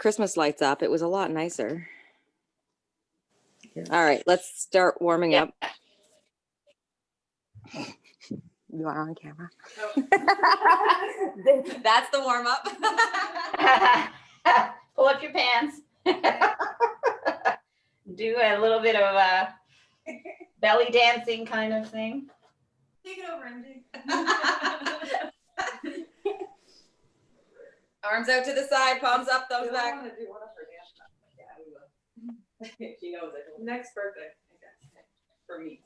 Christmas lights up, it was a lot nicer. All right, let's start warming up. You are on camera. Oh. That's the warm up. Pull up your pants. Do a little bit of a belly dancing kind of thing. Take it over, MJ. Arms out to the side, palms up, thumbs back. I want to do one of her dance stuff. Yeah, we will. She knows it. Next birthday, I guess, for me.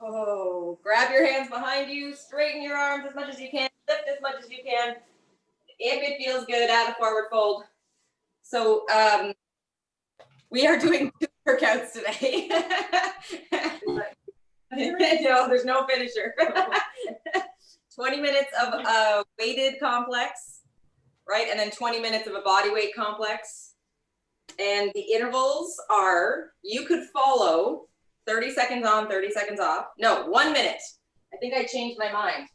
Oh, grab your hands behind you, straighten your arms as much as you can, lift as much as you can. If it feels good, add a forward fold. So we are doing 2 workouts today. No, there's no finisher. 20 minutes of a weighted complex, right? And then 20 minutes of a body weight complex. And the intervals are, you could follow 30 seconds on, 30 seconds off. No, 1 minute. I think I changed my mind.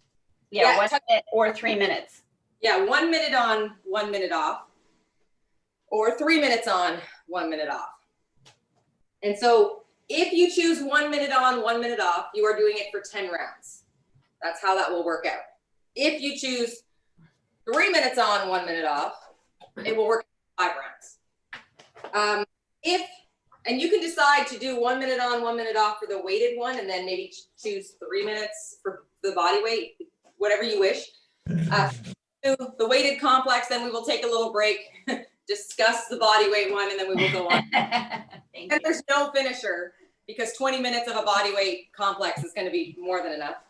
Yeah, 1 minute or 3 minutes. Yeah, 1 minute on, 1 minute off. Or 3 minutes on, 1 minute off. And so if you choose 1 minute on, 1 minute off, you are doing it for 10 rounds. That's how that will work out. If you choose 3 minutes on, 1 minute off, it will work 5 rounds. And you can decide to do 1 minute on, 1 minute off for the weighted one, and then maybe choose 3 minutes for the body weight, whatever you wish. Do the weighted complex, then we will take a little break, discuss the body weight one, and then we will go on. And there's no finisher because 20 minutes of a body weight complex is going to be more than enough.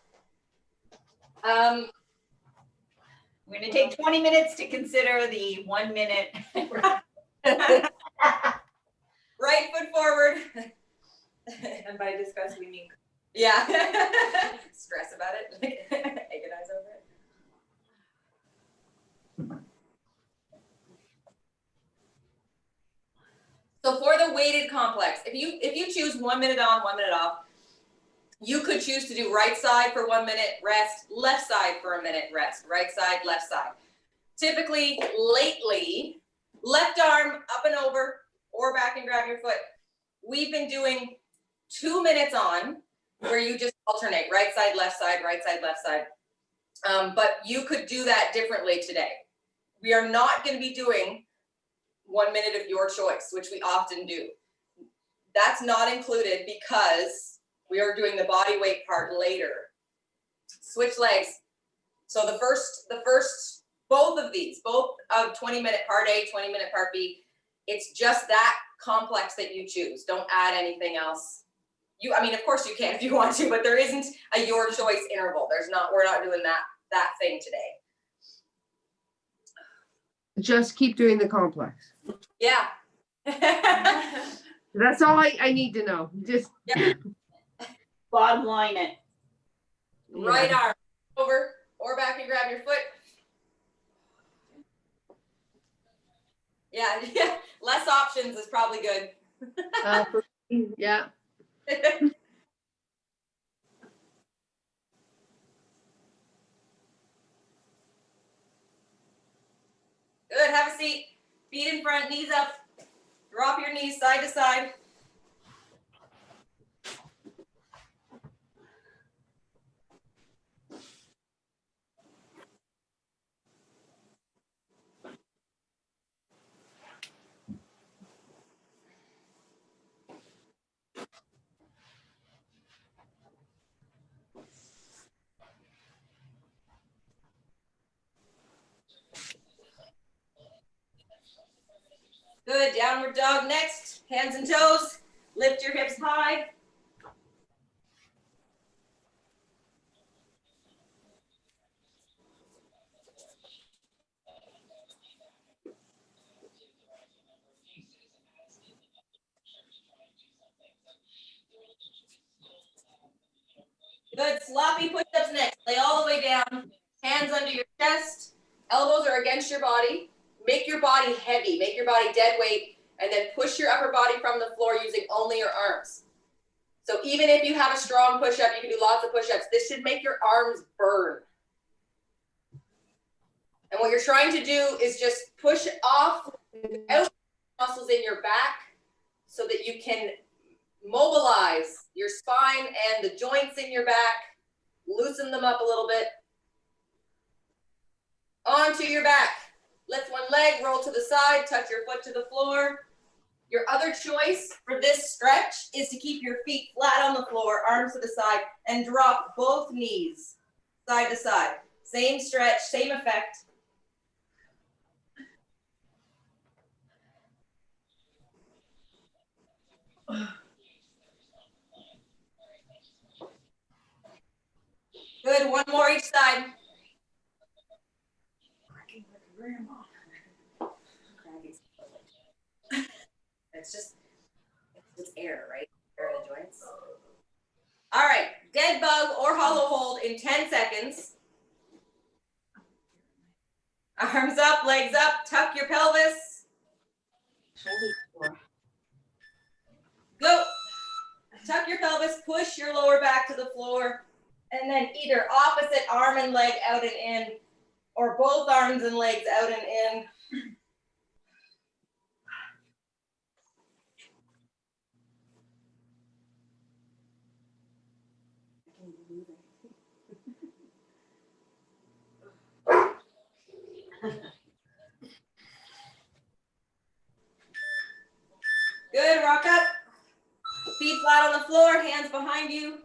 We're going to take 20 minutes to consider the 1 minute. Right foot forward. And by discuss, we mean. Yeah. Stress about it. Agonize over it. So for the weighted complex, if you choose 1 minute on, 1 minute off, you could choose to do right side for 1 minute, rest, left side for a minute, rest, right side, left side. Typically, lately, left arm up and over or back and grab your foot. We've been doing 2 minutes on where you just alternate right side, left side, right side, left side. But you could do that differently today. We are not going to be doing 1 minute of your choice, which we often do. That's not included because we are doing the body weight part later. Switch legs. So the first, both of these, both of 20 minute part A, 20 minute part B, it's just that complex that you choose. Don't add anything else. I mean, of course you can if you want to, but there isn't a your choice interval. We're not doing that thing today. Just keep doing the complex. Yeah. That's all I need to know. Just Bottom line it. Right arm over or back and grab your foot. Yeah. Less options is probably good. yeah. Good. Have a seat. Feet in front, knees up. Drop your knees side to side. Good, downward dog next. Hands and toes. Lift your hips high. Good, sloppy push-ups next. Lay all the way down. Hands under your chest. Elbows are against your body. Make your body heavy. Make your body dead weight. And then push your upper body from the floor using only your arms. So even if you have a strong push-up, you can do lots of push-ups. This should make your arms burn. And what you're trying to do is just push off out muscles in your back so that you can mobilize your spine and the joints in your back, loosen them up a little bit. Onto your back. Lift one leg, roll to the side, touch your foot to the floor. Your other choice for this stretch is to keep your feet flat on the floor, arms to the side, and drop both knees side to side. Same stretch, same effect. Good, one more each side. It's air, right? Air in the joints. All right, dead bug or hollow hold in 10 seconds. Arms up, legs up, tuck your pelvis. Go. Tuck your pelvis, push your lower back to the floor, and then either opposite arm and leg out and in, or both arms and legs out and in. Good, rock up. Feet flat on the floor, hands behind you.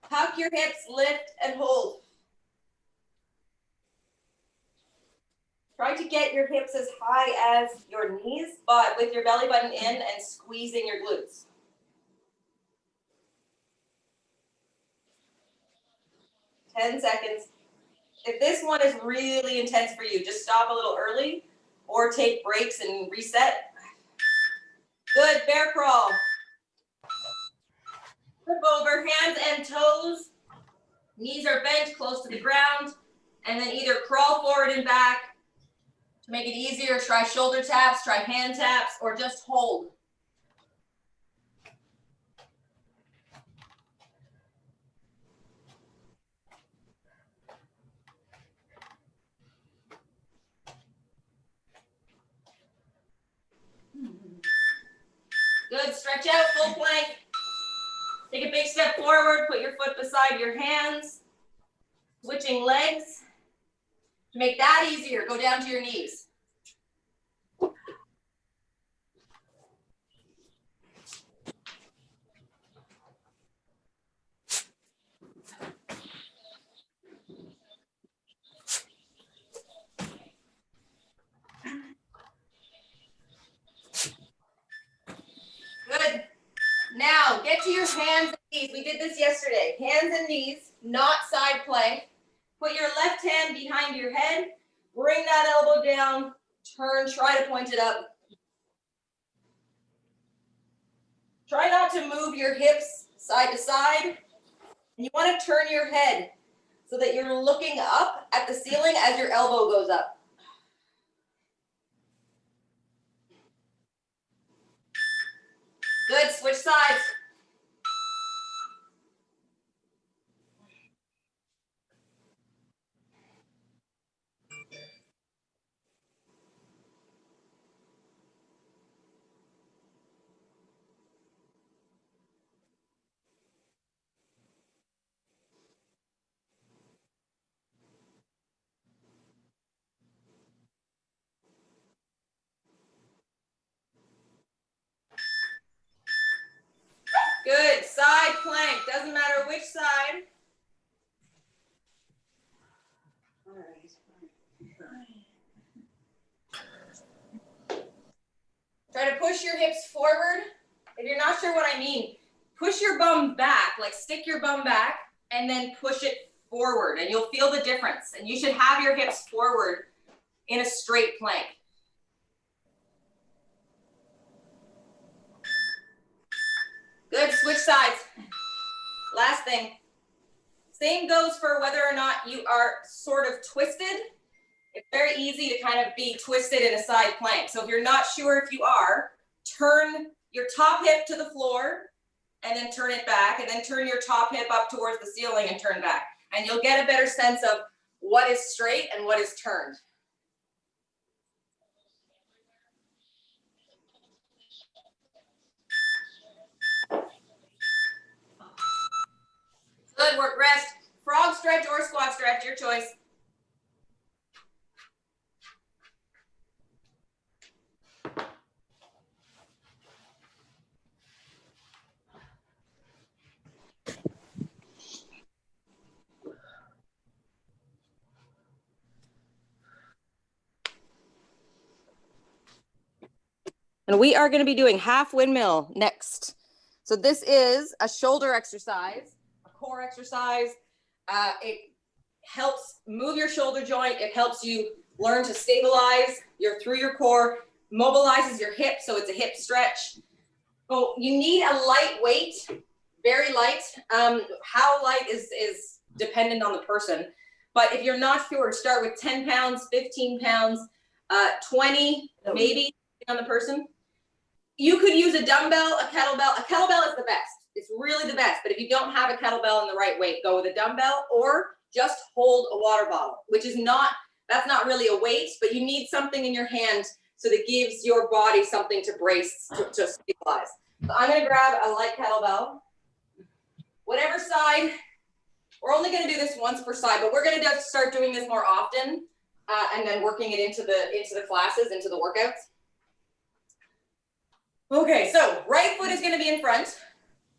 Tuck your hips, lift and hold. Try to get your hips as high as your knees, but with your belly button in and squeezing your glutes. Ten seconds. If this one is really intense for you, just stop a little early or take breaks and reset. Good, bear crawl. Flip over, hands and toes. Knees are bent close to the ground. And then either crawl forward and back. To make it easier, try shoulder taps, try hand taps, or just hold. Good, stretch out, full plank. Take a big step forward, put your foot beside your hands. Switching legs. To make that easier, go down to your knees. Good. Now, get to your hands and knees. We did this yesterday. Hands and knees, not side plank. Put your left hand behind your head. Bring that elbow down. Turn, try to point it up. Try not to move your hips side to side. And you want to turn your head so that you're looking up at the ceiling as your elbow goes up. Good, switch sides. Good, side plank, doesn't matter which side. All right. Try to push your hips forward. If you're not sure what I mean, push your bum back, like stick your bum back and then push it forward and you'll feel the difference. And you should have your hips forward in a straight plank. Good, switch sides. Last thing. Same goes for whether or not you are sort of twisted. It's very easy to kind of be twisted in a side plank. So if you're not sure if you are, turn your top hip to the floor and then turn it back and then turn your top hip up towards the ceiling and turn back. And you'll get a better sense of what is straight and what is turned. your choice. And we are going to be doing half windmill next. So this is a shoulder exercise, a core exercise. It helps move your shoulder joint. It helps you learn to stabilize through your core, mobilizes your hip, so it's a hip stretch. Oh, you need a light weight, very light. How light is dependent on the person. But if you're not sure, start with 10 pounds, 15 pounds, 20, maybe on the person. You could use a dumbbell, a kettlebell. A kettlebell is the best. It's really the best. But if you don't have a kettlebell in the right weight, go with a dumbbell or just hold a water bottle, which is that's not really a weight, but you need something in your hand so that gives your body something to brace, to stabilize. So I'm going to grab a light kettlebell. Whatever side, we're only going to do this once per side, but we're going to start doing this more often and then working it into the classes, into the workouts. Okay, so right foot is going to be in front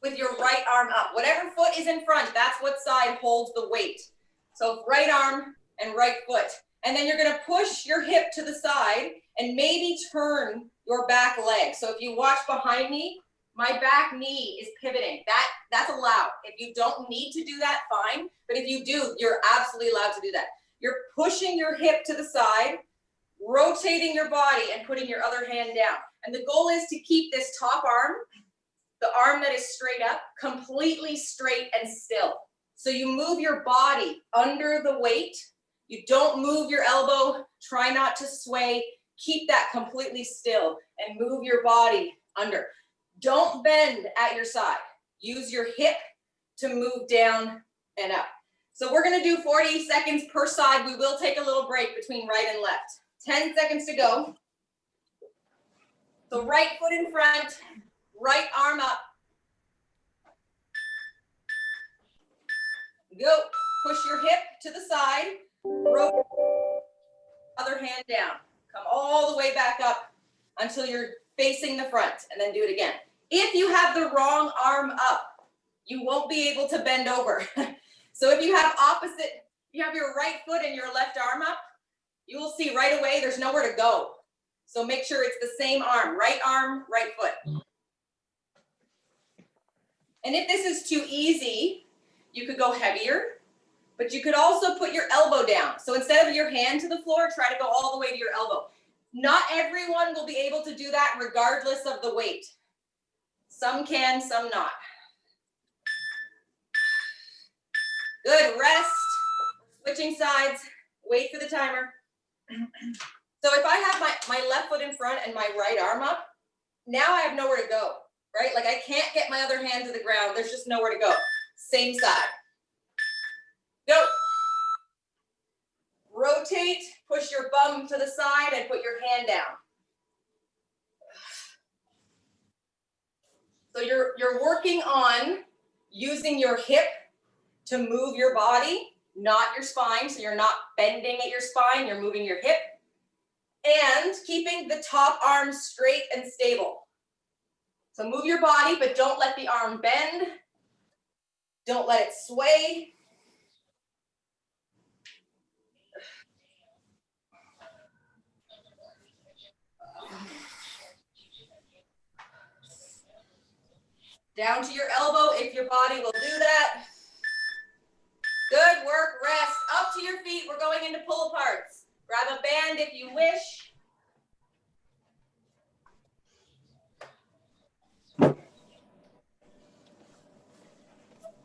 with your right arm up. Whatever foot is in front, that's what side holds the weight. So right arm and right foot. And then you're going to push your hip to the side and maybe turn your back leg. So if you watch behind me, my back knee is pivoting. That's allowed. If you don't need to do that, fine. But if you do, you're absolutely allowed to do that. You're pushing your hip to the side, rotating your body and putting your other hand down. And the goal is to keep this top arm, the arm that is straight up, completely straight and still. So you move your body under the weight. You don't move your elbow. Try not to sway. Keep that completely still and move your body under. Don't bend at your side. Use your hip to move down and up. So we're going to do 40 seconds per side. We will take a little break between right and left. 10 seconds to go. So right foot in front, right arm up. Go. Push your hip to the side. Rotate. Other hand down. Come all the way back up until you're facing the front, and then do it again. If you have the wrong arm up, you won't be able to bend over. So if you have you have your right foot and your left arm up, you will see right away there's nowhere to go. So make sure it's the same arm, right foot. And if this is too easy, you could go heavier, but you could also put your elbow down. So instead of your hand to the floor, try to go all the way to your elbow. Not everyone will be able to do that regardless of the weight. Some can, some not. Good, rest. Switching sides, wait for the timer. So if I have my left foot in front and my right arm up, now I have nowhere to go, right? Like I can't get my other hand to the ground. There's just nowhere to go. Same side. Go. Rotate, push your bum to the side and put your hand down. So you're working on using your hip to move your body, not your spine. So you're not bending at your spine, you're moving your hip. And keeping the top arm straight and stable. So move your body, but don't let the arm bend. Don't let it sway. Down to your elbow if your body will do that. Good work, rest. Up to your feet, we're going into pull aparts. Grab a band if you wish.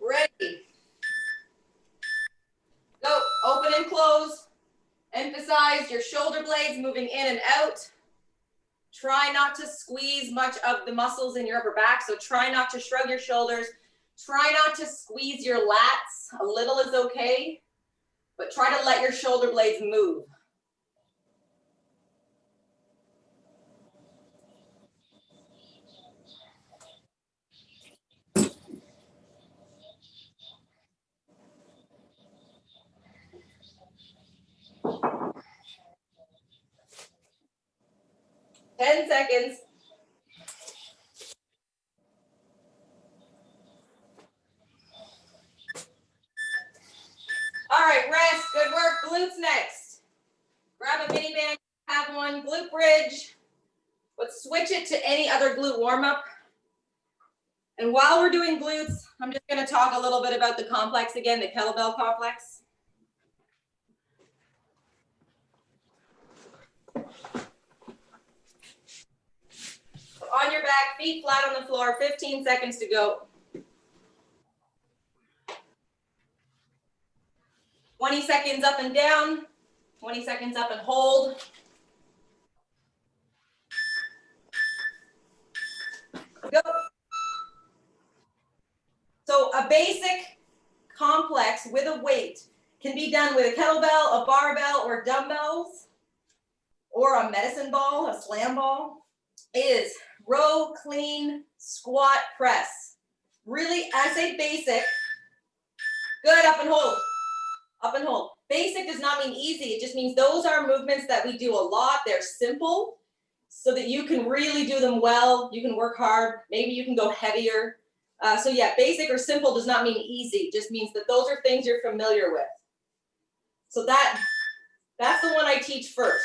Ready. Go, open and close. Emphasize your shoulder blades moving in and out. Try not to squeeze much of the muscles in your upper back, so try not to shrug your shoulders. Try not to squeeze your lats. A little is okay, but try to let your shoulder blades move. 10 seconds. All right, rest, good work. Glutes next. Grab a mini band, have one. Glute bridge. Let's switch it to any other glute warm-up. And while we're doing glutes, I'm just gonna talk a little bit about the complex again, the kettlebell complex. So on your back, feet flat on the floor, 15 seconds to go. 20 seconds up and down, 20 seconds up and hold. Go. So a basic complex with a weight can be done with a kettlebell, a barbell, or dumbbells, or a medicine ball, a slam ball, is row, clean, squat, press. Really, I say basic. Good, up and hold. Up and hold. Basic does not mean easy. It just means those are movements that we do a lot. They're simple so that you can really do them well. You can work hard. Maybe you can go heavier. So yeah, basic or simple does not mean easy. It just means that those are things you're familiar with. So that's the one I teach first.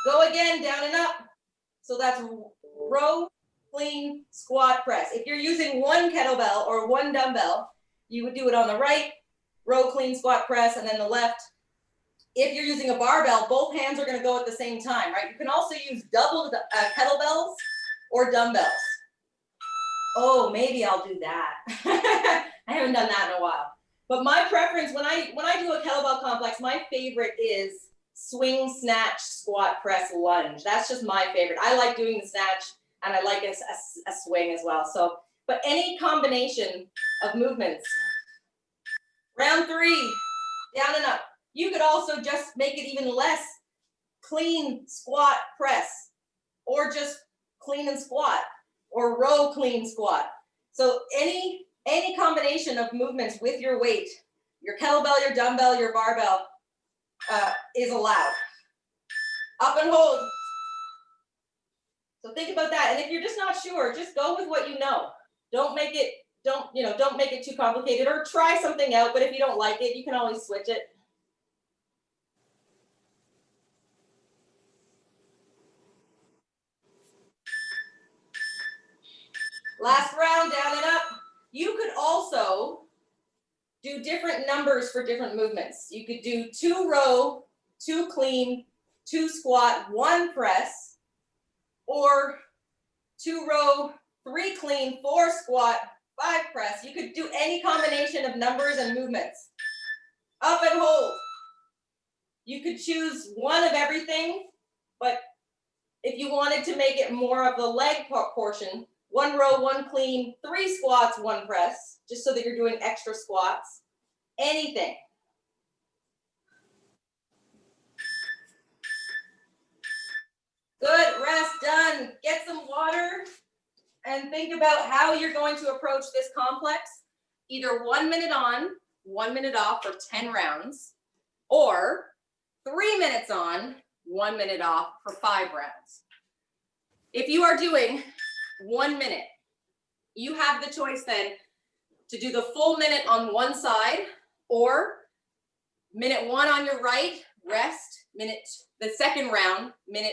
Go again, down and up. So that's row, clean, squat, press. If you're using one kettlebell or one dumbbell, you would do it on the right, row, clean, squat, press, and then the left. If you're using a barbell, both hands are going to go at the same time, right? You can also use double kettlebells or dumbbells. Oh, maybe I'll do that. I haven't done that in a while. But my preference, when I do a kettlebell complex, my favorite is swing, snatch, squat, press, lunge. That's just my favorite. I like doing the snatch, and I like a swing as well. So, but any combination of movements. Round 3, down and up. You could also just make it even less. Clean, squat, press, or just clean and squat, or row, clean, squat. So any combination of movements with your weight, your kettlebell, your dumbbell, your barbell, is allowed. Up and hold. So think about that. And if you're just not sure, just go with what you know. Don't make it too complicated, or try something out. But if you don't like it, you can always switch it. Last round, down and up. You could also do different numbers for different movements. You could do 2 row, 2 clean, 2 squat, 1 press, or 2 row, 3 clean, 4 squat, 5 press. You could do any combination of numbers and movements. Up and hold. You could choose one of everything, but if you wanted to make it more of the leg portion, 1 row, 1 clean, 3 squats, 1 press, just so that you're doing extra squats. Anything. Good, rest, done. Get some water and think about how you're going to approach this complex. Either 1 minute on, 1 minute off for 10 rounds, or 3 minutes on, 1 minute off for 5 rounds. If you are doing 1 minute, you have the choice then to do the full minute on one side, or minute 1 on your right, rest, the second round, minute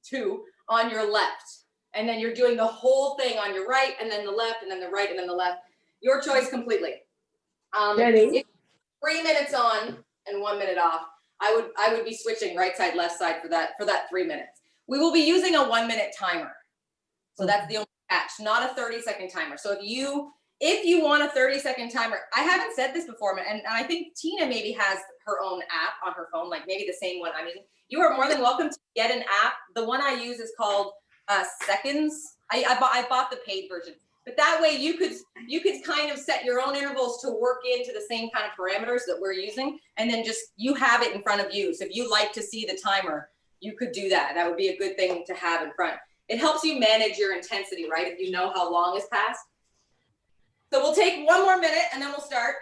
2 on your left. And then you're doing the whole thing on your right, and then the left, and then the right, and then the left. Your choice completely. If 3 minutes on and 1 minute off, I would be switching right side, left side for that 3 minutes. We will be using a 1 minute timer. So that's the only catch, not a 30-second timer. So if you want a 30-second timer, I haven't said this before, and I think Tina maybe has her own app on her phone, like maybe the same one I'm using. You are more than welcome to get an app. The one I use is called Seconds. I bought the paid version, but that way you could kind of set your own intervals to work into the same kind of parameters that we're using, and then just you have it in front of you. So if you like to see the timer, you could do that. That would be a good thing to have in front. It helps you manage your intensity, right? If you know how long has passed. So we'll take 1 more minute and then we'll start.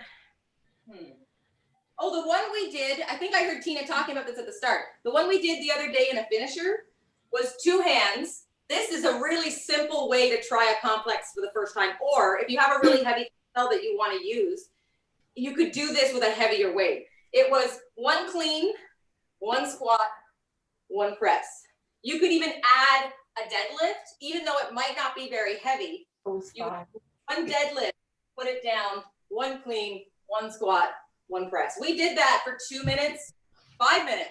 Oh, the one we did, I think I heard Tina talking about this at the start. The one we did the other day in a finisher, was 2 hands. This is a really simple way to try a complex for the first time. Or if you have a really heavy kettlebell that you want to use, you could do this with a heavier weight. It was 1 clean, 1 squat, 1 press. You could even add a deadlift, even though it might not be very heavy. You 1 deadlift, put it down, 1 clean, 1 squat, 1 press. We did that for 2 minutes, 5 minutes.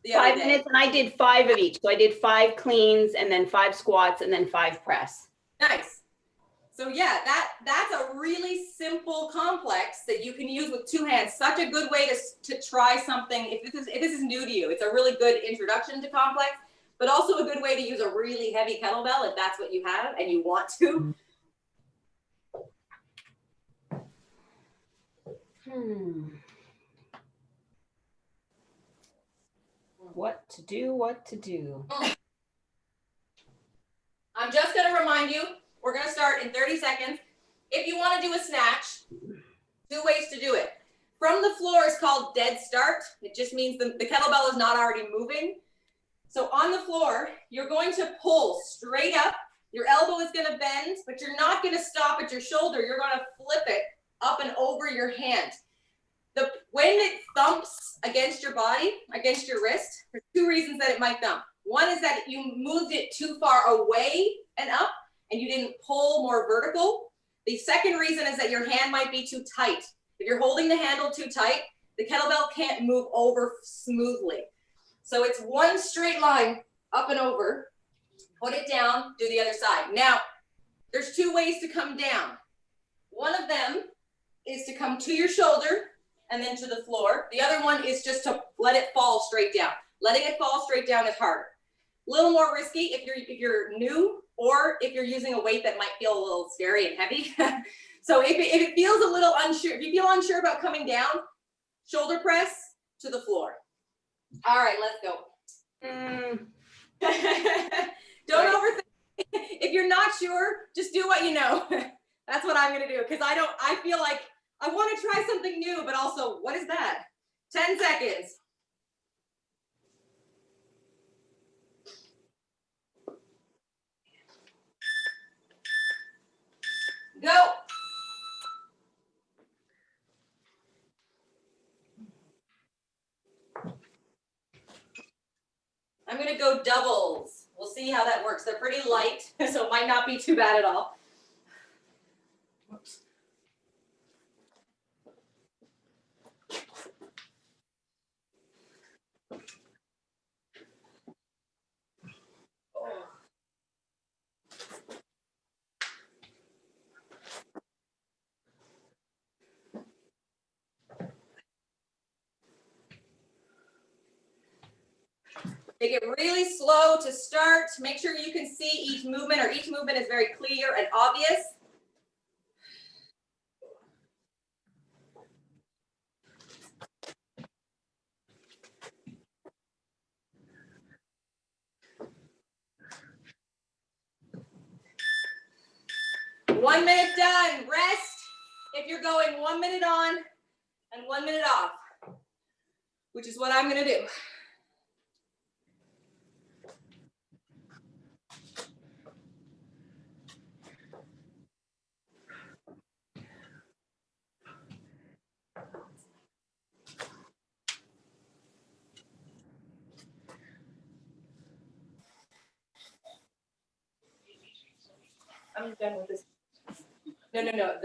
The other 5 day. minutes, and I did 5 of each. So I did 5 cleans and then 5 squats and then 5 press. Nice. So yeah, that's a really simple complex that you can use with 2 hands. Such a good way to try something. If this is new to you, it's a really good introduction to complex, but also a good way to use a really heavy kettlebell if that's what you have and you want to. What to do, what to do. I'm just going to remind you, we're going to start in 30 seconds. If you want to do a snatch, 2 ways to do it. From the floor is called dead start. It just means the kettlebell is not already moving. So on the floor, you're going to pull straight up. Your elbow is going to bend, but you're not going to stop at your shoulder. You're going to flip it up and over your hand. When it thumps against your body, against your wrist, there's 2 reasons that it might thump. One is that you moved it too far away and up, and you didn't pull more vertical. The second reason is that your hand might be too tight. If you're holding the handle too tight, the kettlebell can't move over smoothly. So it's 1 straight line up and over. Put it down, do the other side. Now, there's 2 ways to come down. One of them is to come to your shoulder and then to the floor. The other one is just to let it fall straight down. Letting it fall straight down is harder. A little more risky if you're new, or if you're using a weight that might feel a little scary and heavy. So if it feels a little unsure, if you feel unsure about coming down, shoulder press to the floor. All right, let's go. Don't overthink. If you're not sure, just do what you know. That's what I'm gonna do, because I feel like I want to try something new, but also, what is that? 10 seconds. Go. I'm gonna go doubles. We'll see how that works. They're pretty light, so it might not be too bad at all. Oops. Make it really slow to start. Make sure you can see each movement, or each movement is very clear and obvious. One minute done. Rest if you're going 1 minute on and 1 minute off, which is what I'm going to do. I'm done with this. No.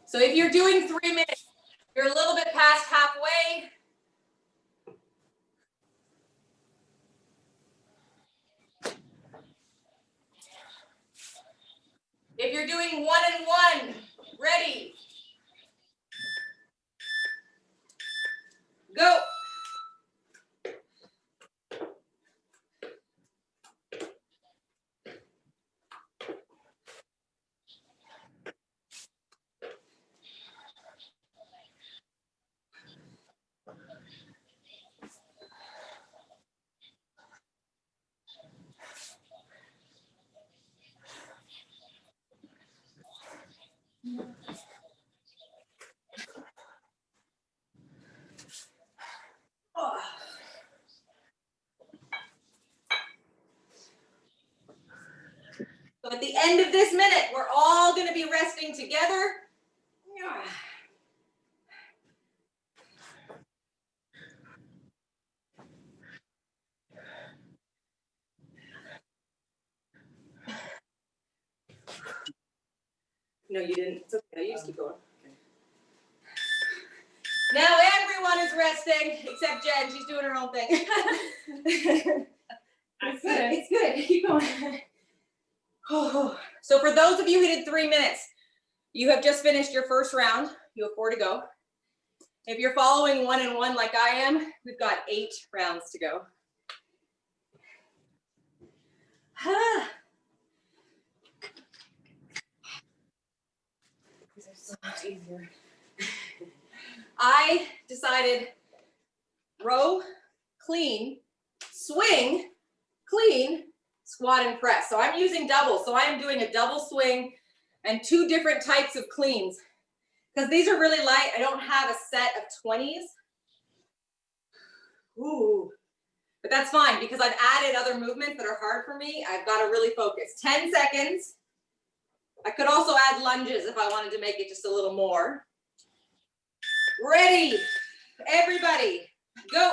So if you're doing 3 minutes, you're a little bit past halfway. If you're doing 1 and 1, ready. Go. Oh. So at the end of this minute, we're all going to be resting together. No, you didn't. It's okay. You just keep going. Now everyone is resting except Jen. She's doing her own thing. It's good. It's good. Keep going. So for those of you who did 3 minutes, you have just finished your first round. You have 4 to go. If you're following 1 and 1 like I am, we've got 8 rounds to go. These are so much easier. I decided row, clean, swing, clean, squat and press. So I'm using doubles. So I am doing a double swing and 2 different types of cleans. Because these are really light. I don't have a set of 20s. Ooh. But that's fine because I've added other movements that are hard for me. I've got to really focus. 10 seconds. I could also add lunges if I wanted to make it just a little more. Ready, everybody, go.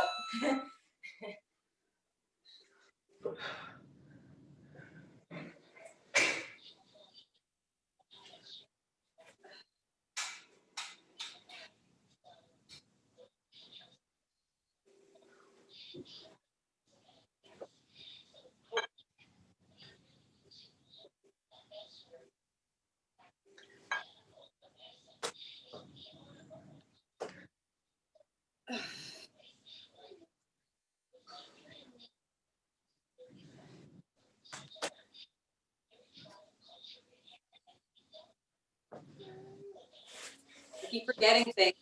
I keep forgetting things.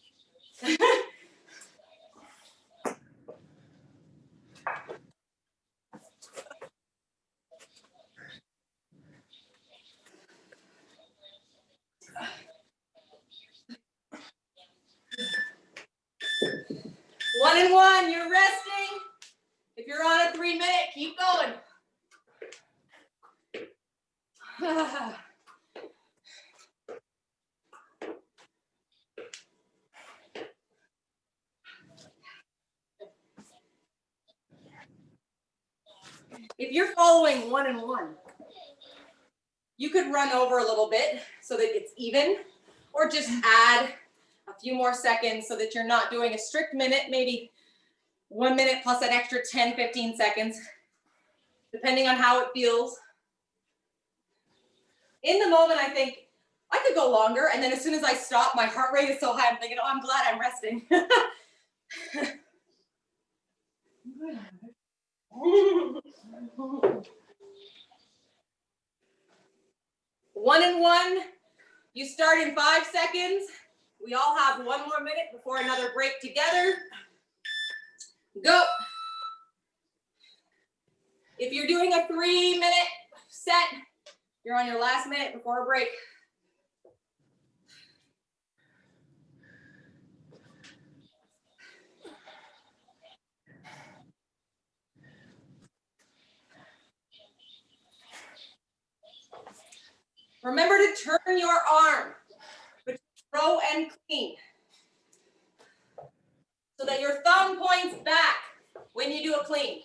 One and 1, you're resting. If you're on a 3 minute, keep going. If you're following 1 and 1, you could run over a little bit so that it's even, or just add a few more seconds so that you're not doing a strict minute, maybe 1 minute plus an extra 10, 15 seconds, depending on how it feels. In the moment, I think I could go longer, and then as soon as I stop, my heart rate is so high, I'm thinking, oh, I'm glad I'm resting. 1 and 1, you start in 5 seconds. We all have 1 more minute before another break together. Go. If you're doing a 3 minute set, you're on your last minute before a break. Remember to turn your arm between row and clean so that your thumb points back when you do a clean.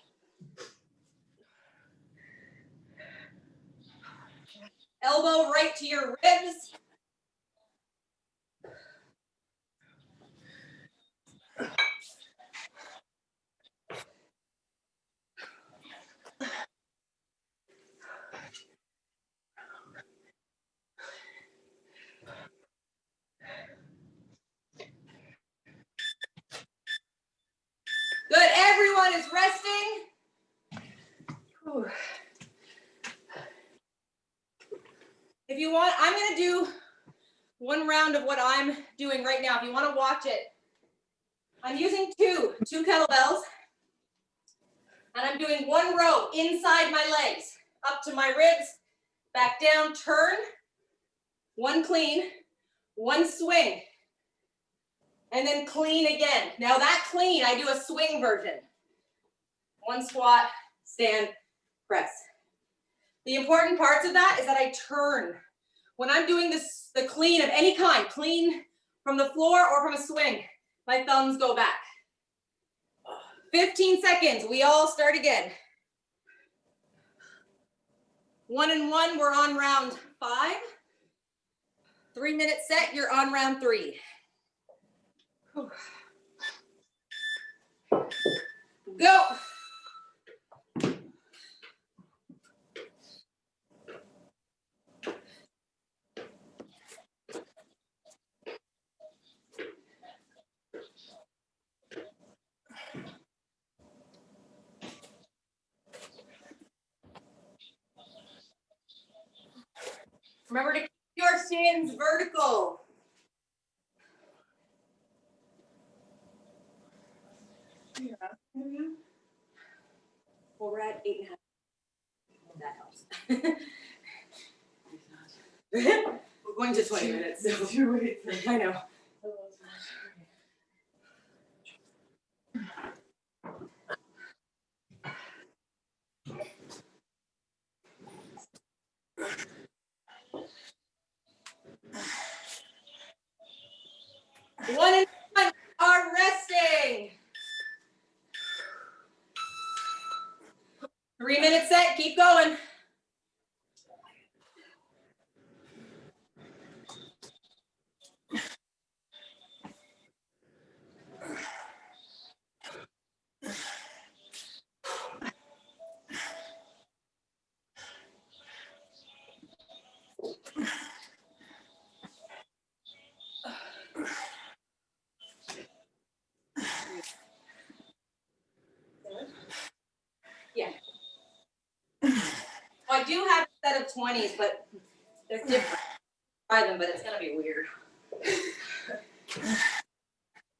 Elbow right to your ribs. Good, everyone is resting. Whew. If you want, I'm gonna do 1 round of what I'm doing right now. If you wanna watch it, I'm using two kettlebells, and I'm doing 1 row inside my legs, up to my ribs, back down, turn, 1 clean, One swing. And then clean again. Now that clean, I do a swing version. One squat, stand, press. The important parts of that is that I turn. When I'm doing this, the clean of any kind, clean from the floor or from a swing, my thumbs go back. 15 seconds, we all start again. 1 and 1, we're on round 5. 3-minute set, you're on round 3. Whew. Go. Remember to keep your shins vertical. Well, we're at 8.5. That helps. We're going to 20 minutes. So. I know. One and 1 are resting. 3-minute set, keep going. Yeah. Well, I do have a set of 20s, but they're different. Try them, but it's gonna be weird.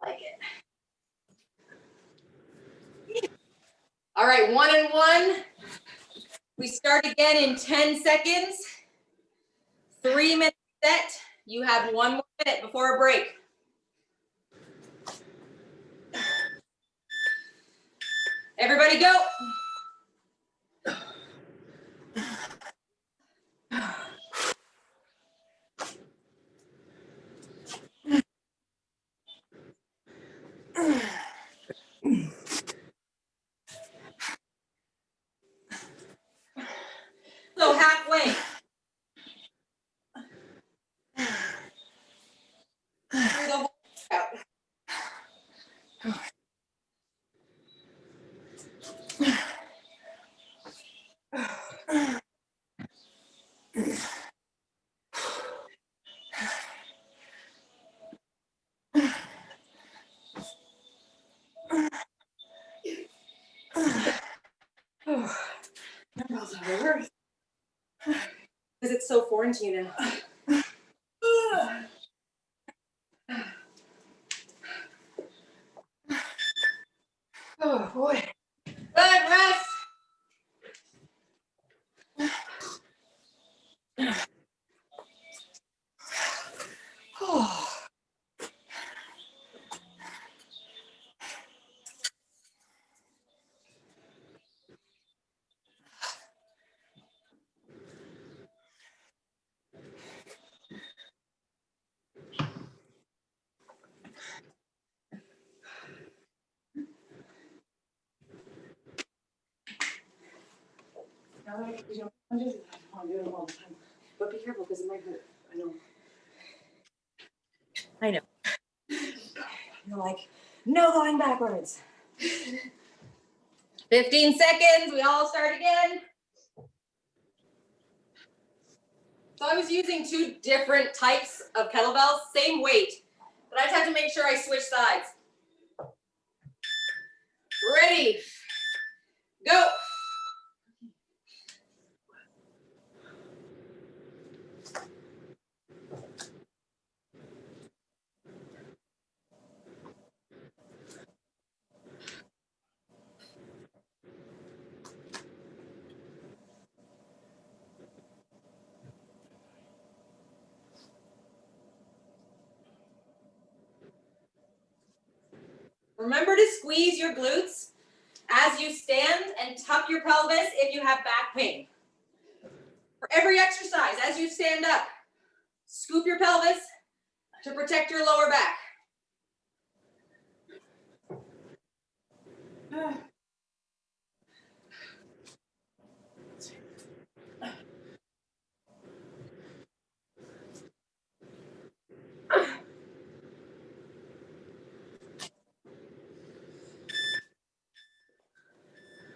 Like it. All right, 1 and 1. We start again in 10 seconds. 3-minute set. You have 1 more minute before a break. Everybody go. So halfway. Through the whole workout. Because it's so foreign to you now. Oh boy. Good, rest. Now that we don't want to do that, I want to do it all the time. But be careful because it might hurt. I know. I know. You're like, no going backwards. 15 seconds. We all start again. So I was using 2 different types of kettlebells, same weight, but I just have to make sure I switch sides. Ready, go. Remember to squeeze your glutes as you stand and tuck your pelvis if you have back pain. For every exercise, as you stand up, scoop your pelvis to protect your lower back.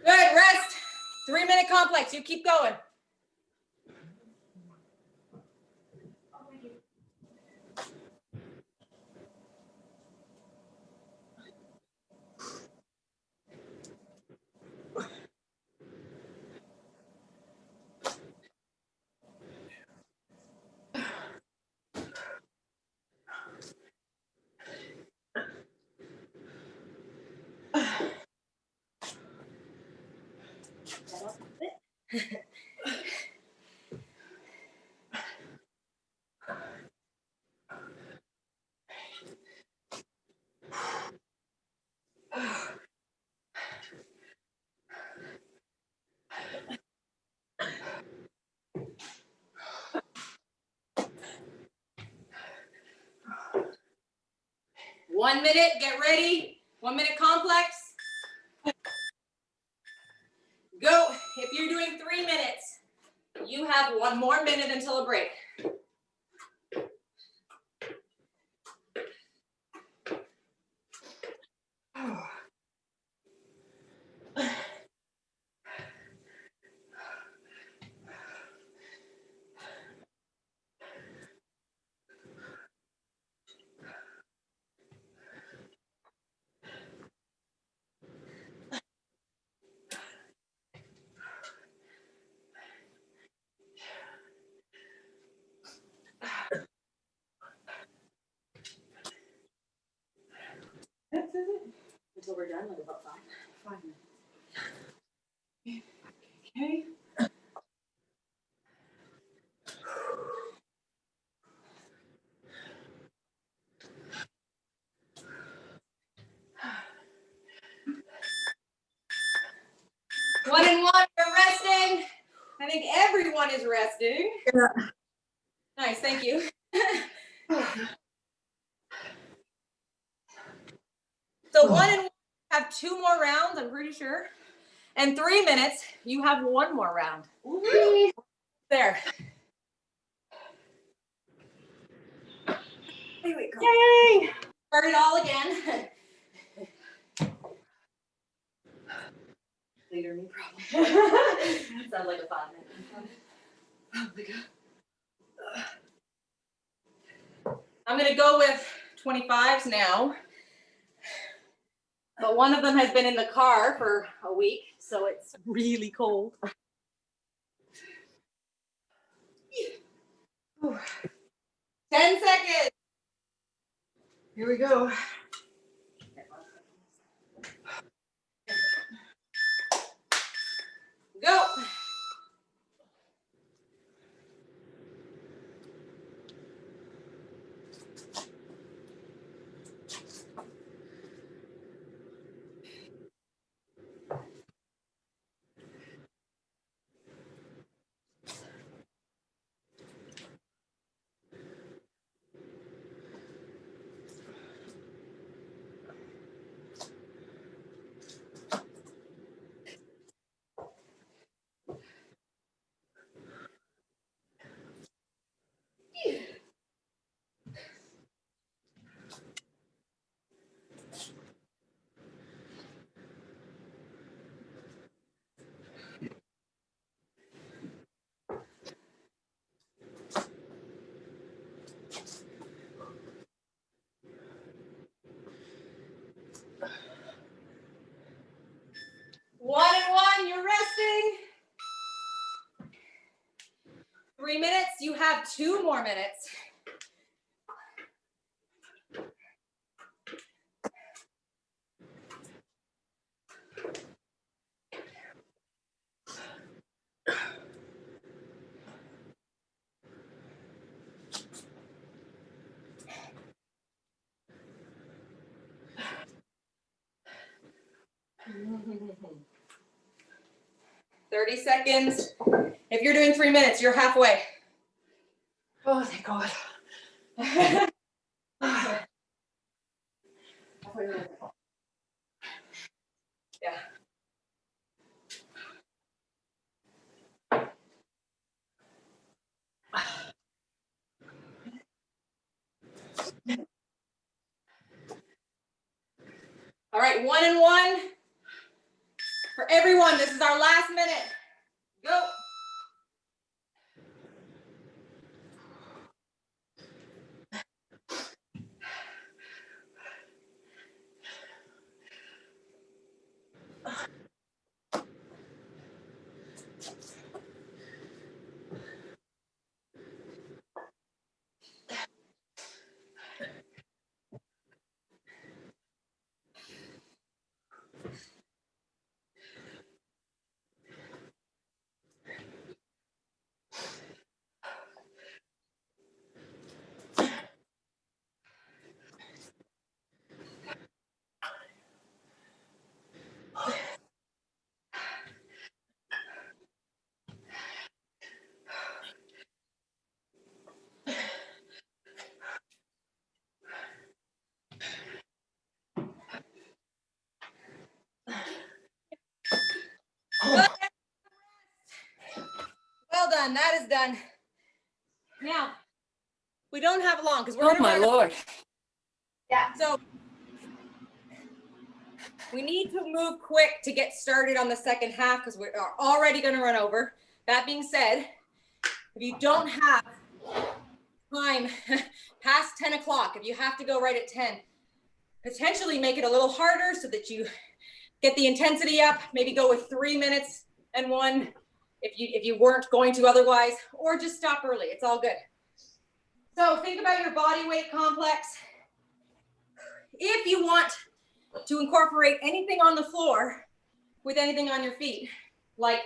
Good, rest. 3-minute complex, you keep going. One minute, get ready. 1-minute complex. Go. If you're doing 3 minutes, you have 1 more minute until a break. Until we're done, like about 5 minutes. Okay. One and one, you're resting. I think everyone is resting. Yeah. Nice, thank you. So 1 and 1 have 2 more rounds, I'm pretty sure. And 3 minutes, you have 1 more round. There. Yay! Start it all again. Later, me problem. Sounds like a 5-minute. Oh my God. I'm gonna go with 25s now. But one of them has been in the car for a week, so it's really cold. 10 seconds. Here we go. Go. One and one, you're resting. 3 minutes, you have 2 more minutes. 30 seconds. If you're doing 3 minutes, you're halfway. Oh, thank God. Yeah. All right, 1 and 1. For everyone, this is our last minute. Go. Well done. That is done. Now, we don't have long because we're Oh my Lord. Yeah. So we need to move quick to get started on the second half because we are already going to run over. That being said, if you don't have time past 10 o'clock, if you have to go right at 10, potentially make it a little harder so that you get the intensity up, maybe go with 3 minutes and 1 if you weren't going to otherwise, or just stop early. It's all good. So think about your body weight complex. If you want to incorporate anything on the floor with anything on your feet, like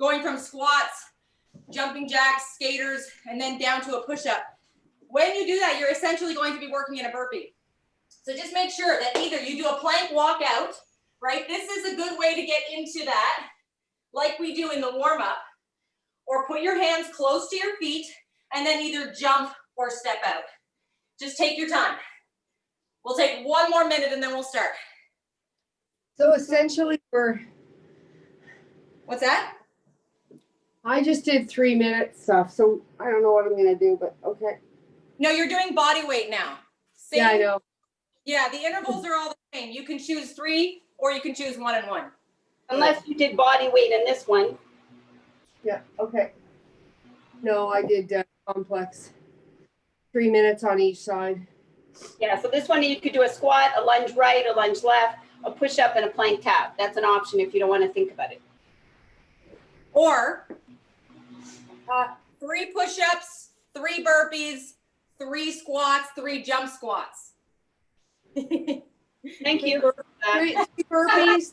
going from squats, jumping jacks, skaters, and then down to a push-up, when you do that, you're essentially going to be working in a burpee. So just make sure that either you do a plank walkout, right? This is a good way to get into that, like we do in the warm-up, or put your hands close to your feet and then either jump or step out. Just take your time. We'll take 1 more minute and then we'll start. So essentially What's that? I just did 3 minute stuff, so I don't know what I'm gonna do, but okay. No, you're doing body weight now. Same. Yeah, I know. Yeah, the intervals are all the same. You can choose 3 or you can choose 1 and 1. Unless you did body weight in this one. Yeah, okay. No, I did complex. 3 minutes on each side. Yeah, so this one you could do a squat, a lunge right, a lunge left, a push up, and a plank tap. That's an option if you don't want to think about it. Or 3 push-ups, 3 burpees, 3 squats, 3 jump squats. Thank you for that. 3 burpees.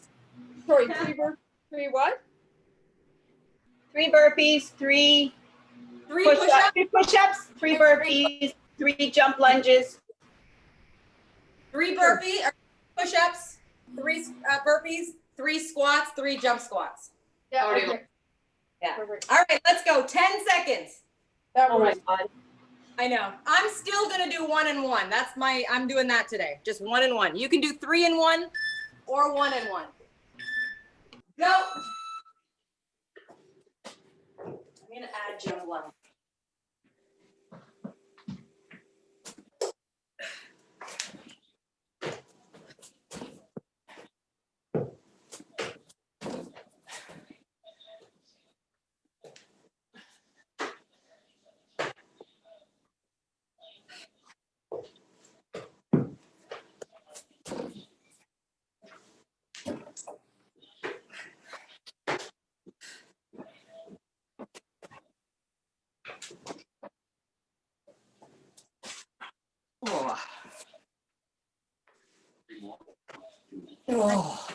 Sorry, 3 burpees. 3 what? 3 burpees, 3 3 push-ups, push-ups, 3 push-ups, 3 burpees, 3 jump lunges. 3 burpee or push-ups, 3 burpees, 3 squats, 3 jump squats. Yeah, Already. okay. Yeah. Perfect. All right, let's go. 10 seconds. That Oh my works. God. I know. I'm still gonna do 1 and 1. I'm doing that today. Just 1 and 1. You can do 3 and 1 or 1 and 1. Go. I'm gonna add jump lunge. Oh. Oh.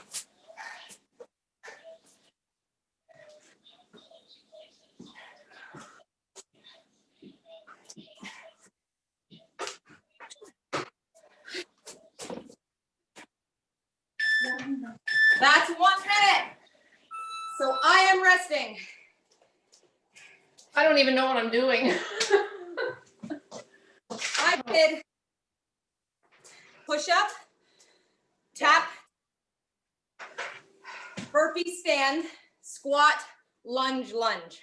That's 1 resting. I don't even know what I'm doing. I did push up, tap, burpee stand, squat, lunge, lunge.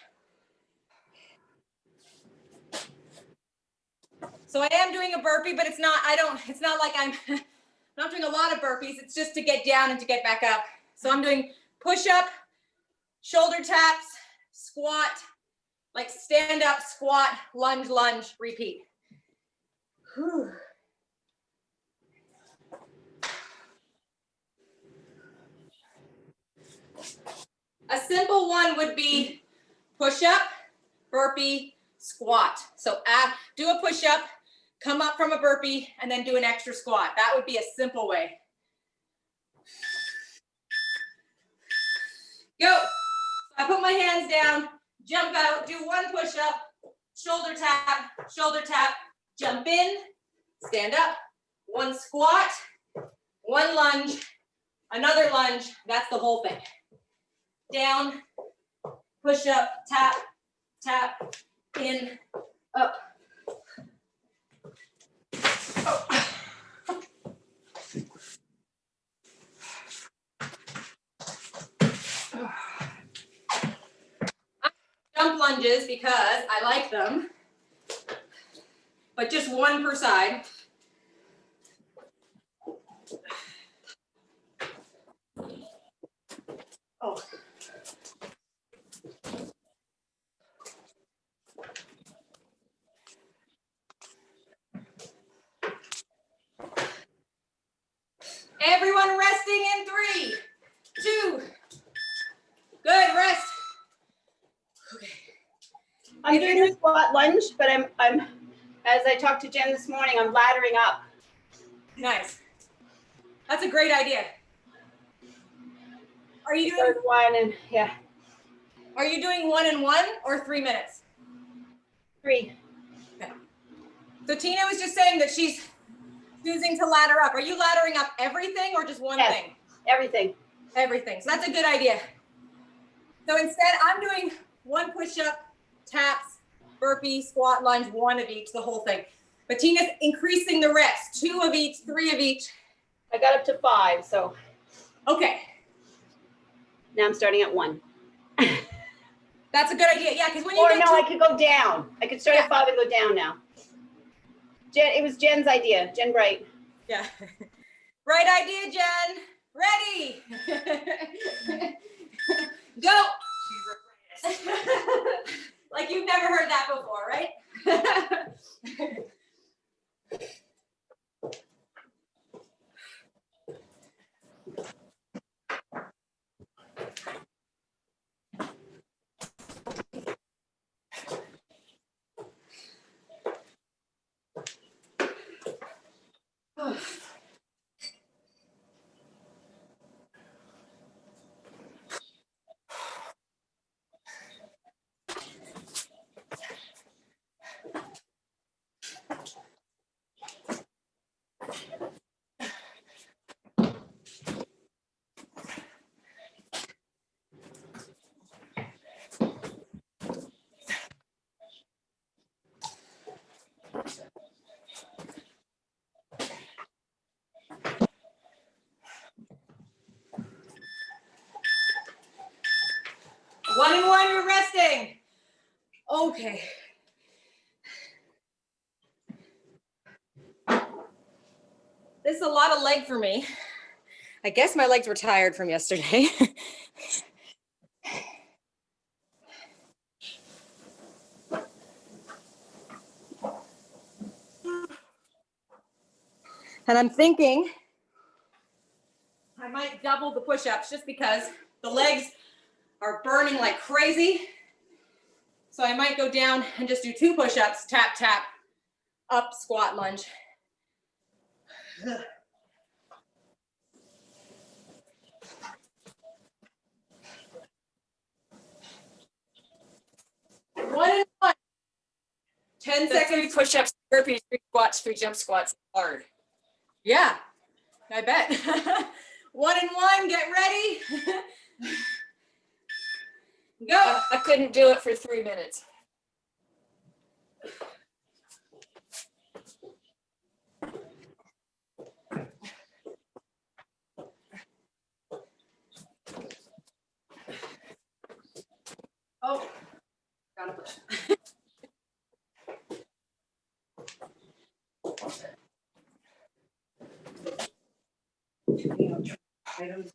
So I am doing a burpee, but it's not like I'm not doing a lot of burpees. It's just to get down and to get back up. So I'm doing push up, shoulder taps, squat, like stand up, squat, lunge, lunge, repeat. Whew. A simple one would be push up, burpee, squat. So do a push up, come up from a burpee, and then do an extra squat. That would be a simple way. Go. So I put my hands down, jump out, do one push up, shoulder tap, jump in, stand up, one squat, one lunge, another lunge. That's the whole thing. Down, push up, tap, tap, in, up. Oh. Jump lunges because I like them, but just one per side. Oh. Everyone resting in 3, 2. Good, rest. Okay. I'm doing a squat lunge, but I'm as I talked to Jen this morning, I'm laddering up. Nice. That's a great idea. Are you doing Third one and yeah. Are you doing 1 and 1 or 3 minutes? 3. Okay. So Tina was just saying that she's choosing to ladder up. Are you laddering up everything or just one thing? Everything. Everything. So that's a good idea. So instead, I'm doing 1 push-up, taps, burpee, squat, lunge, 1 of each, the whole thing. But Tina's increasing the reps, 2 of each, 3 of each. I got up to 5, so. Okay. Now I'm starting at 1. That's a good idea. Yeah, because when you Or get no, I could go down. I could start at 5 and go down now. Jen, it was Jen's idea. Jen Bright. Yeah. Right idea, Jen. Ready. Go. Like you've never heard that before, right? One and 1, you're resting. Okay. This is a lot of leg for me. I guess my legs were tired from yesterday. And I'm thinking I might double the push-ups just because the legs are burning like crazy. So I might go down and just do 2 push-ups, tap, tap, up, squat, lunge. One and 1. 10 seconds. 3 push-ups, burpees, 3 squats, 3 jump squats. Hard. Yeah, I bet. 1 and 1, get ready. Go. I couldn't do it for 3 minutes. Oh, gotta push. Items.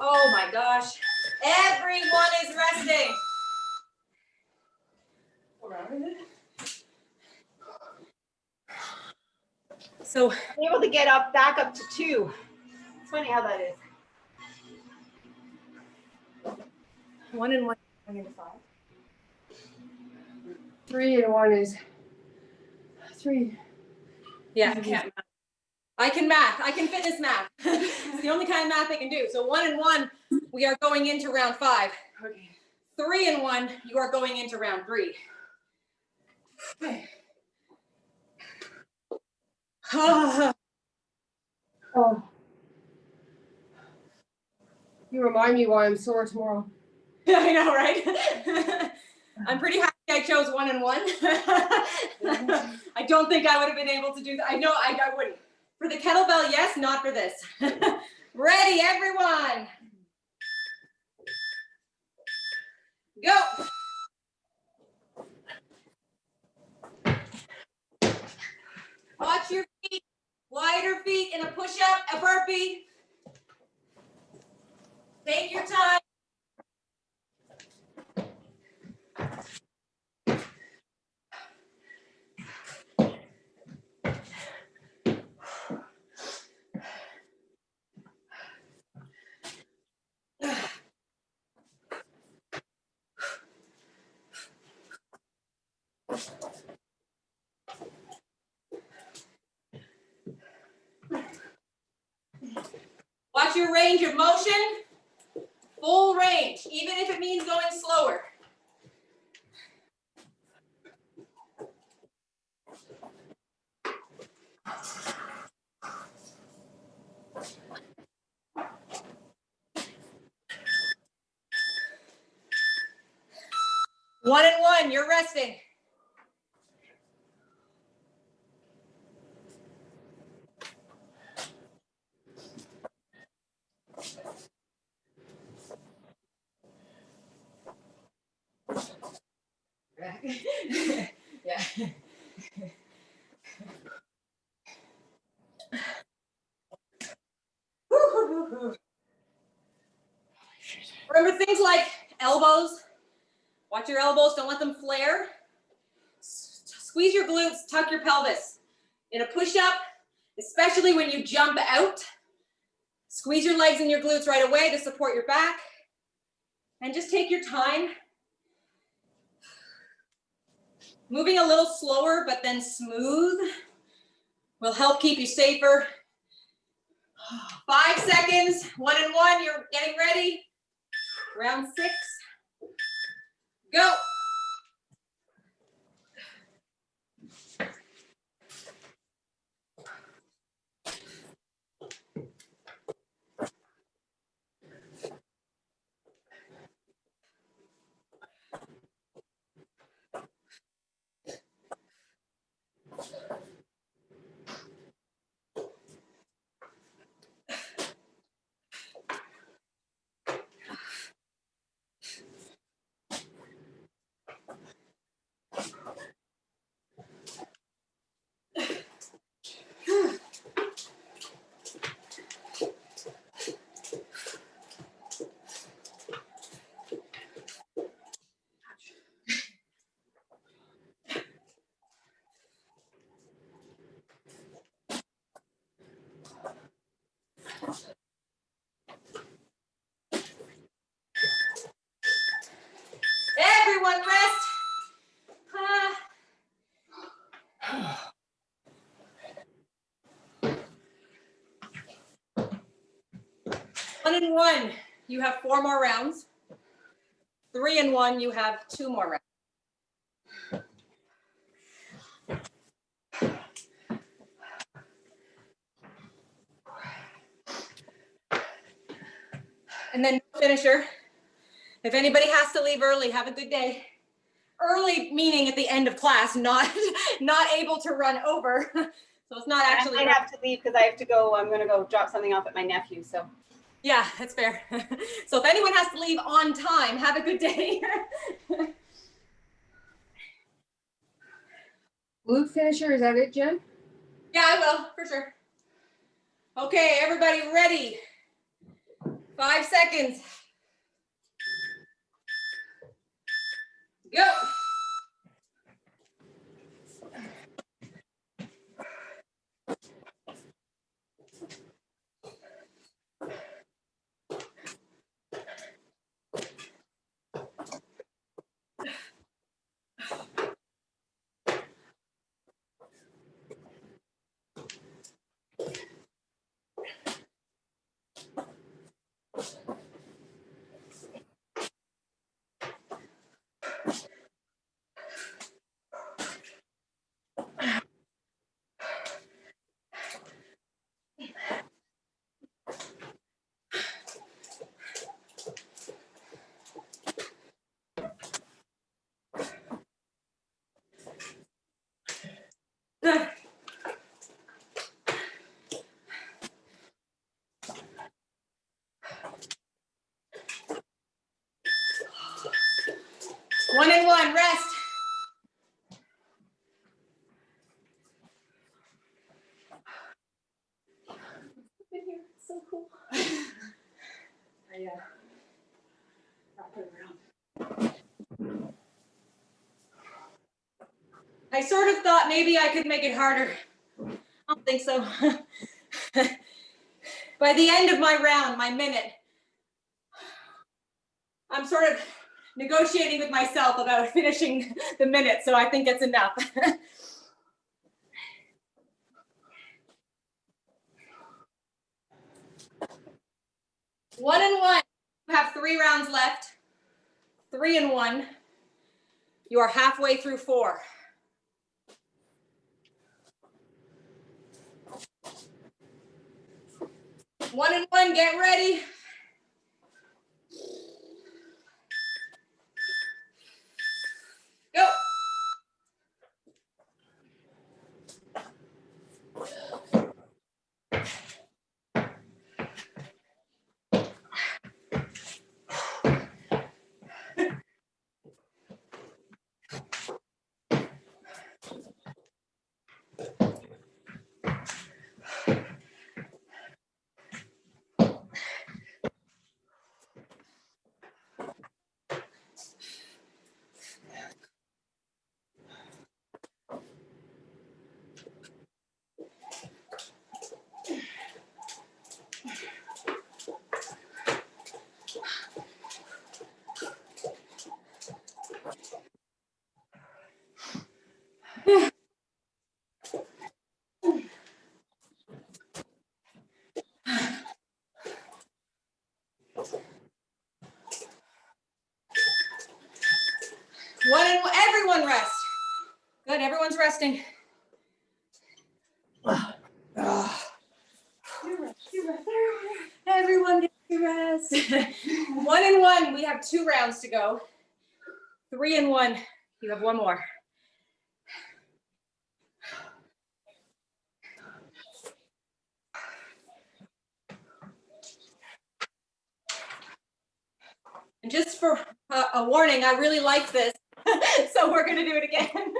Oh my gosh. Everyone is resting. So I'm able to get back up to 2. It's funny how that is. 1 and 1 into 5. 3 and 1 is 3. Yeah, I can't math. I can math. I can fitness math. It's the only kind of math I can do. So 1 and 1, we are going into round 5. Okay. 3 and 1, you are going into round 3. Oh. You remind me why I'm sore tomorrow. I know, right? I'm pretty happy I chose 1 and 1. I don't think I would have been able to do that. I know I wouldn't. For the kettlebell, yes, not for this. Ready, everyone. Go. Watch your feet. Wider feet in a push-up, a burpee. Take your time. Watch your range of motion. Full range, even if it means going slower. One and 1, you're resting. Yeah. Remember things like elbows. Watch your elbows, don't let them flare. Squeeze your glutes, tuck your pelvis. In a push-up, especially when you jump out, squeeze your legs and your glutes right away to support your back. And just take your time. Moving a little slower, but then smooth will help keep you safer. 5 seconds, 1 and 1, you're getting ready. Round 6, go. 1 and 1, you have 4 more rounds. 3 and 1, you have 2 more rounds. And then finisher. If anybody has to leave early, have a good day. Early meaning at the end of class, not able to run over. So it's not actually. I might have to leave because I have to go. I'm going to go drop something off at my nephew. So. Yeah, that's fair. So if anyone has to leave on time, have a good day. Glute finisher, is that it, Jen? Yeah, I will, for sure. Okay, everybody ready? 5 seconds. Go. Good. One and one, rest. In here, it's so cool. I sort of thought maybe I could make it harder. I don't think so. By the end of my round, my minute, I'm sort of negotiating with myself about finishing the minute, so I think it's enough. 1 and 1, you have 3 rounds left. 3 and 1, you are halfway through 4. One and 1, get ready. Go. One and one, everyone rest. Good, everyone's resting. Everyone get your rest. 1 and 1, we have 2 rounds to go. 3 and 1, you have 1 more. And just for a warning, I really like this, so we're gonna do it again.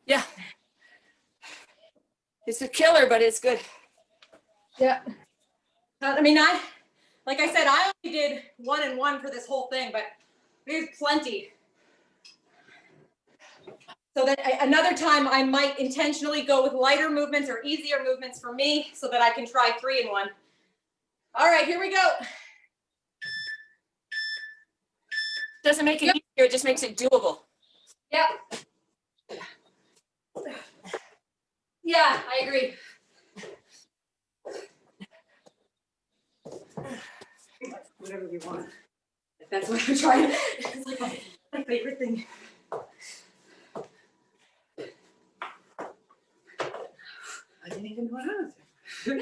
Yeah. It's a killer, but it's good. Yeah. I mean, like I said, I only did 1 and 1 for this whole thing, but there's plenty. So that another time I might intentionally go with lighter movements or easier movements for me so that I can try 3 and 1. All right, here we go. Doesn't make it easier, it just makes it doable. Yep. Yeah, I agree. you want. If that's what I'm trying. It's like my favorite thing. I didn't even know what I was doing.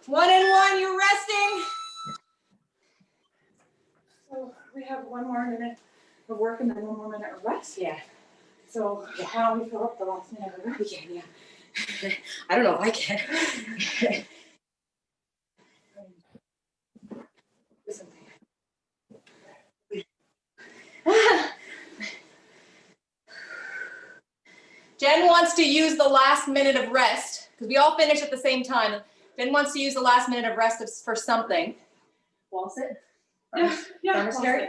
One and one, you're resting. So we have 1 more minute of work and then 1 more minute of rest. Yeah. So how do we fill up the last minute of work? We can, yeah. I don't know if I can. Jen wants to use the last minute of rest because we all finish at the same time. Jen wants to use the last minute of rest for something. Wall sit? Yeah. Farmer's carry?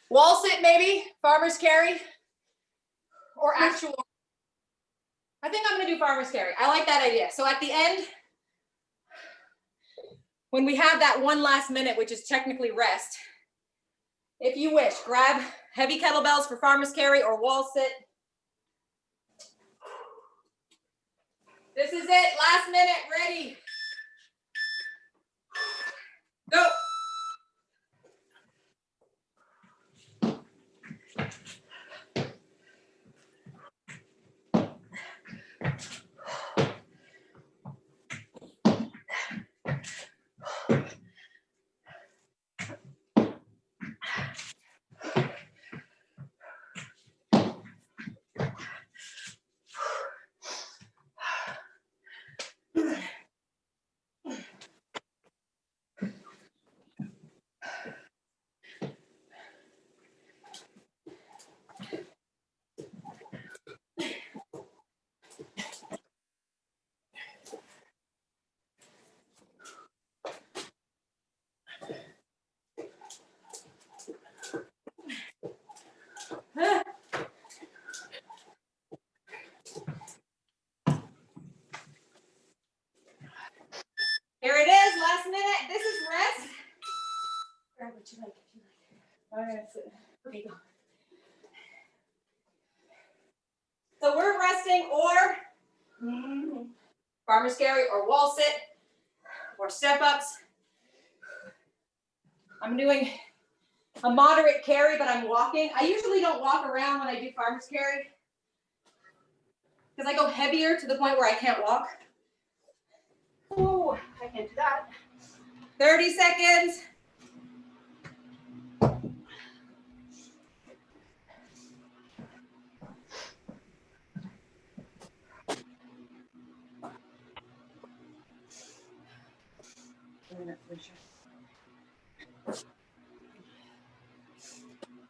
Wall sit maybe? Farmer's carry? Or actual? I think I'm gonna do farmer's carry. I like that idea. So at the end, when we have that one last minute, which is technically rest, if you wish, grab heavy kettlebells for farmer's carry or wall sit. This is it, last minute, ready. Go. Here it is, last minute. This is rest. Grab what you like if you like. All right, okay, go. So we're resting or farmer's carry or wall sit or step ups. I'm doing a moderate carry, but I'm walking. I usually don't walk around when I do farmer's carry because I go heavier to the point where I can't walk. Oh, I can do that. 30 seconds.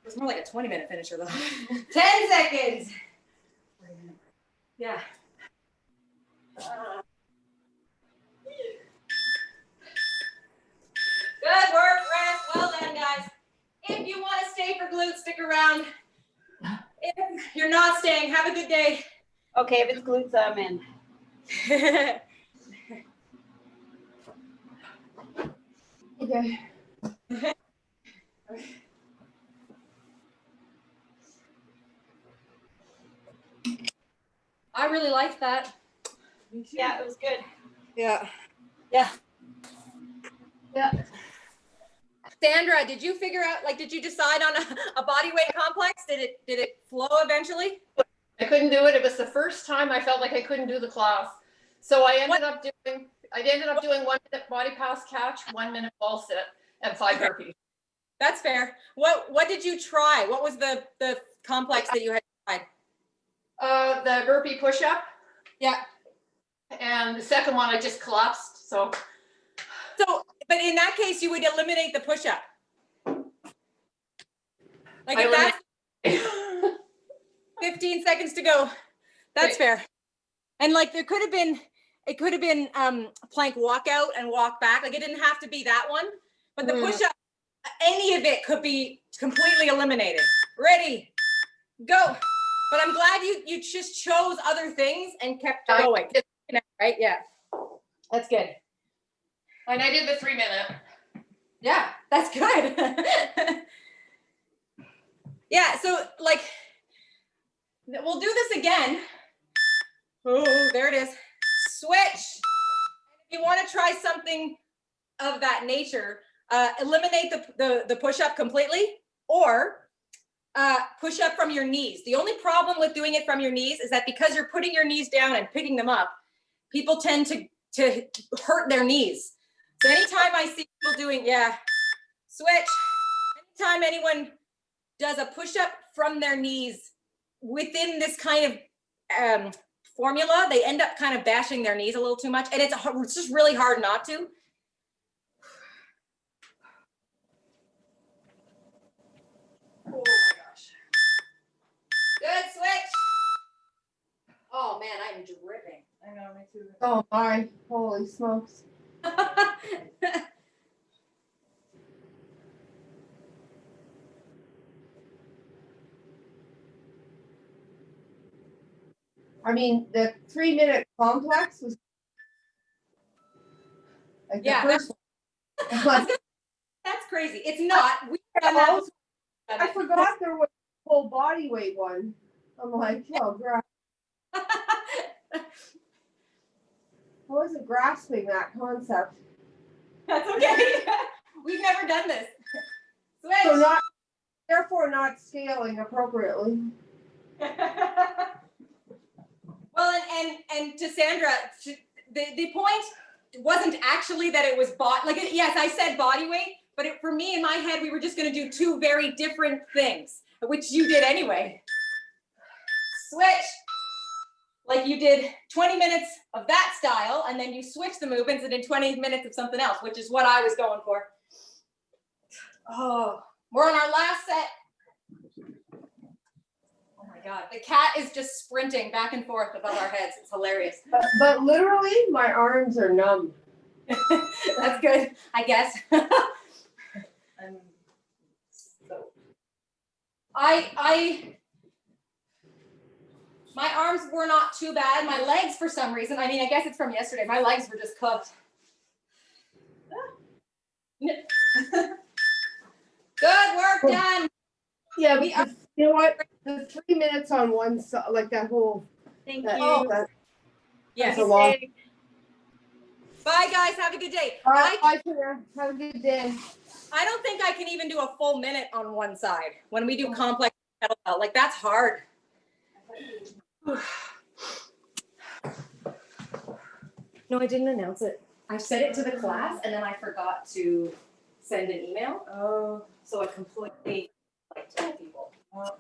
It's more like a 20-minute finisher though. 10 seconds. Yeah. Good work, rest. Well done, guys. If you want to stay for glutes, stick around. If you're not staying, have a good day. Okay, if it's glutes, I'm in. Okay. I really liked that. Yeah, it was good. Yeah. Yeah. Yeah. Sandra, did you figure out, like, did you decide on a body weight complex? Did it flow eventually? I couldn't do it. It was the first time I felt like I couldn't do the class. So I ended up doing 1 minute body pass catch, 1 minute wall sit, and 5 burpees. That's fair. What did you try? What was the complex that you had tried? The burpee push-up. Yeah. And the second one I just collapsed. So But in that case, you would eliminate the push-up. Like if I that's 15 seconds to go. That's fair. And like there could have been it could have been plank walkout and walk back. Like it didn't have to be that one, but the push-up, any of it could be completely eliminated. Ready, go. But I'm glad you just chose other things and kept going. Right? Yeah, that's good. And I did the 3 minute. Yeah, that's good. Yeah, so like, we'll do this again. Oh, there it is. Switch. If you want to try something of that nature, eliminate the push-up completely, or push up from your knees. The only problem with doing it from your knees is that because you're putting your knees down and picking them up, people tend to hurt their knees. So anytime I see people doing, switch. Anytime anyone does a push-up from their knees within this kind of formula, they end up kind of bashing their knees a little too much, and it's just really hard not to. Oh my gosh. Good, switch. Oh man, I'm dripping. I know, me too. Oh my, holy smokes. I mean, the 3-minute complex was like the Yeah, first one. That's crazy. It's not. We've done that. I forgot there was a whole body weight one. I'm like, oh, crap. I wasn't grasping that concept. That's okay. We've never done this. Switch. So therefore not scaling appropriately. Well, and to Sandra, the point wasn't actually that it was yes, I said body weight, but for me in my head, we were just going to do two very different things, which you did anyway. Switch. Like you did 20 minutes of that style, and then you switched the movements and did 20 minutes of something else, which is what I was going for. Oh, we're on our last set. Oh my God, the cat is just sprinting back and forth above our heads. It's hilarious. But literally, my arms are numb. That's good, I guess. I'm so. My arms were not too bad. My legs, for some reason, I mean, I guess it's from yesterday. My legs were just cooked. Good work done. Yeah, you know what? The 3 minutes on one side, like that whole. Thank that- you. that- Yes. that's a lot. Bye, guys. Have a good day. Bye, Tara. Have a good day. I don't think I can even do a full minute on one side when we do complex kettlebell. Like, that's hard. No, I didn't announce it. I said it to the class and then I forgot to send an email. Oh. So I completely told people. Bye,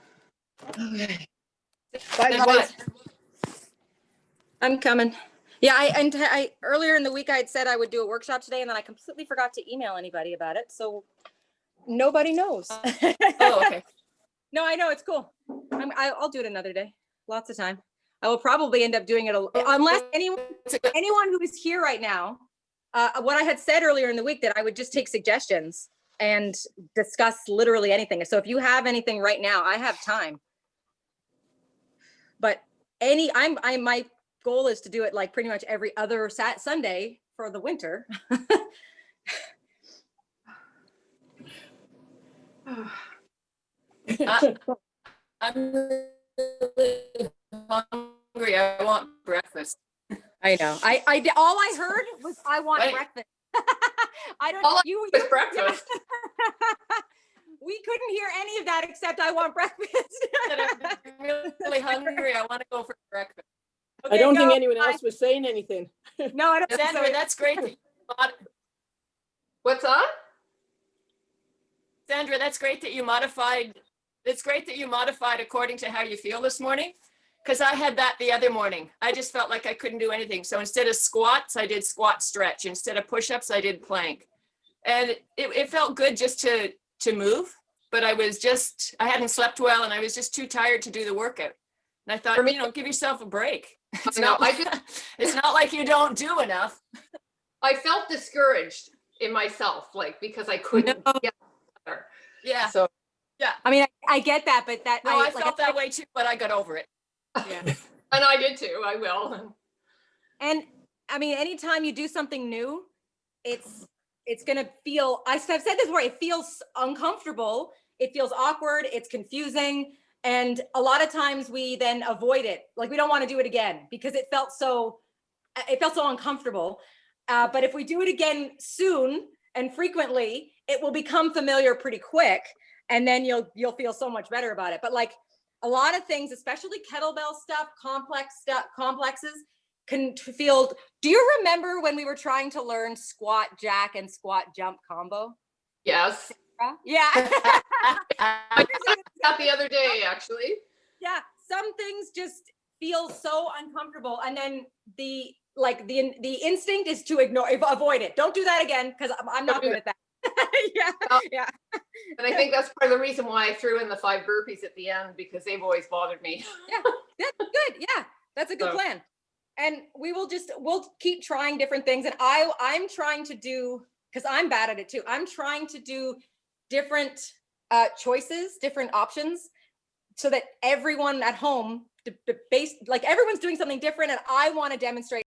And guys. what? I'm coming. Yeah, I earlier in the week I had said I would do a workshop today, and then I completely forgot to email anybody about it. So nobody knows. Oh, okay. No, I know, it's cool. I'll do it another day. Lots of time. I will probably end up doing it unless anyone who is here right now. What I had said earlier in the week, that I would just take suggestions and discuss literally anything. So if you have anything right now, I have time. But my goal is to do it like pretty much every other Sunday for the winter. I'm really hungry. I want breakfast. I know. All I heard was I want Wait. breakfast. I don't. All I You was breakfast. We couldn't hear any of that except I want breakfast. I'm really hungry. I want to go for breakfast. Okay, I don't go. think anyone Bye. else was saying anything. No, I don't think Sandra, so. that's great. That you What's that? Sandra, that's great that you modified. It's great that you modified according to how you feel this morning. Because I had that the other morning. I just felt like I couldn't do anything. So instead of squats, I did squat stretch. Instead of push-ups, I did plank. And it felt good just to move. But I hadn't slept well, and I was just too tired to do the workout. And I thought, give yourself a break. It's No, not, it's not like you don't do enough. I felt discouraged in myself, like, because I couldn't get there. Yeah. So, I mean, I get that, but that No, I felt that way too, but I got over it. Yeah. and I did too, I will. And I mean, anytime you do something new, it's gonna feel, I've said this before, it feels uncomfortable, it feels awkward, it's confusing. And a lot of times we then avoid it. Like, we don't want to do it again because it felt so uncomfortable. But if we do it again soon and frequently, it will become familiar pretty quick. And then you'll feel so much better about it. But like a lot of things, especially kettlebell stuff, complexes can feel, do you remember when we were trying to learn squat jack and squat jump combo? Yes. Yeah. I did that the other day, actually. Yeah. Some things just feel so uncomfortable. And then the instinct is to avoid it. Don't do that again, because I'm not good at that. Yeah. And I think that's part of the reason why I threw in the 5 burpees at the end, because they've always bothered me. Yeah, that's good. Yeah, that's a good plan. And we'll keep trying different things. And I'm trying to do, because I'm bad at it too, I'm trying to do different choices, different options, so that everyone at home, everyone's doing something different, and I want to demonstrate